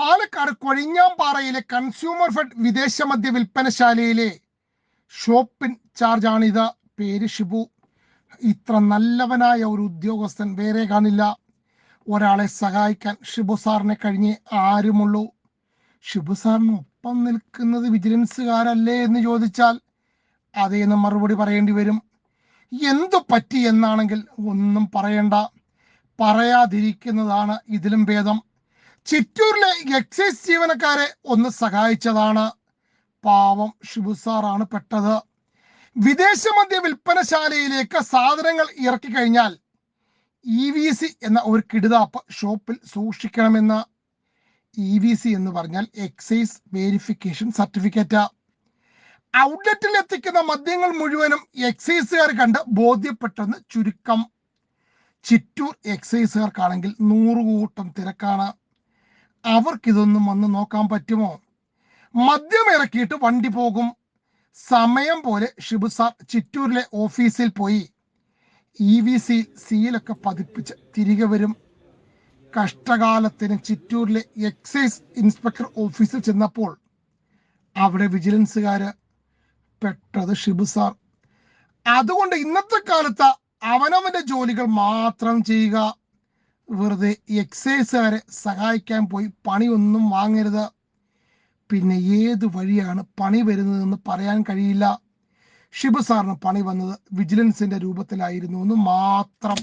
Palakkad കൊഴിഞ്ഞാമ്പാറയിലെ consumer fed വിദേശ മദ്യ വിൽപ്പനശാലയിലെ shop ഇൻചാർജാണിത്. പേര് ഷിബു. ഇത്ര നല്ലവനായ ഒരു ഉദ്യോഗസ്ഥൻ വേറെ കാണില്ല. ഒരാളെ സഹായിക്കാൻ ഷിബു സാറിനെ കഴിഞ്ഞേ ആരുമുള്ളൂ. ഷിബു സാറിന് ഒപ്പം നിൽക്കുന്നത് വിജിലൻസുകാരല്ലേ എന്ന് ചോദിച്ചാൽ അതേന്ന് മറുപടി പറയേണ്ടി വരും. എന്തു പറ്റി എന്നാണെങ്കിൽ ഒന്നും പറയണ്ട, പറയാതിരിക്കുന്നതാണ് ഇതിലും ഭേദം. ചിറ്റൂരിലെ എക്സൈസ് ജീവനക്കാരെ ഒന്ന് സഹായിച്ചതാണ്. പാവം ഷിബു സാറാണ് പെട്ടത്. വിദേശ മദ്യ വിൽപ്പനശാലയിലേക്ക് സാധനങ്ങൾ ഇറക്കി കഴിഞ്ഞാൽ EVC എന്ന ഒരു കിടുതാപ്പ് ഷോപ്പിൽ സൂക്ഷിക്കണമെന്ന്. EVC എന്ന് പറഞ്ഞാൽ എക്സൈസ് വെരിഫിക്കേഷൻ സർട്ടിഫിക്കറ്റ്. ഔട്ട്ലെറ്റിൽ എത്തിക്കുന്ന മദ്യങ്ങൾ മുഴുവനും എക്സൈസുകാർ കണ്ട് ബോധ്യപ്പെട്ടെന്ന് ചുരുക്കം. ചിറ്റൂർ എക്സൈസുകാർക്കാണെങ്കിൽ 100 കൂട്ടം തിരക്കാണ്. അവർക്കിതൊന്നും വന്ന് നോക്കാൻ പറ്റുമോ? മദ്യം ഇറക്കിയിട്ട് വണ്ടി പോകും. സമയം പോലെ ഷിബു സാർ ചിറ്റൂരിലെ ഓഫീസിൽ പോയി EVC സീലൊക്കെ പതിപ്പിച്ച് തിരികെ വരും. കഷ്ടകാലത്തിന് ചിറ്റൂരിലെ എക്സൈസ് ഇൻസ്പെക്ടർ ഓഫീസിൽ ചെന്നപ്പോൾ അവിടെ വിജിലൻസുകാര് പെട്ടത് ഷിബു സാർ. അതുകൊണ്ട് ഇന്നത്തെ കാലത്ത് അവനവന്റെ ജോലികൾ മാത്രം ചെയ്യുക. വെറുതെ എക്സൈസുകാരെ സഹായിക്കാൻ പോയി പണിയൊന്നും വാങ്ങരുത്. പിന്നെ ഏത് വഴിയാണ് പണി വരുന്നതെന്ന് പറയാൻ കഴിയില്ല. ഷിബു സാറിന് പണി വന്നത് വിജിലൻസിന്റെ രൂപത്തിലായിരുന്നു എന്ന് മാത്രം.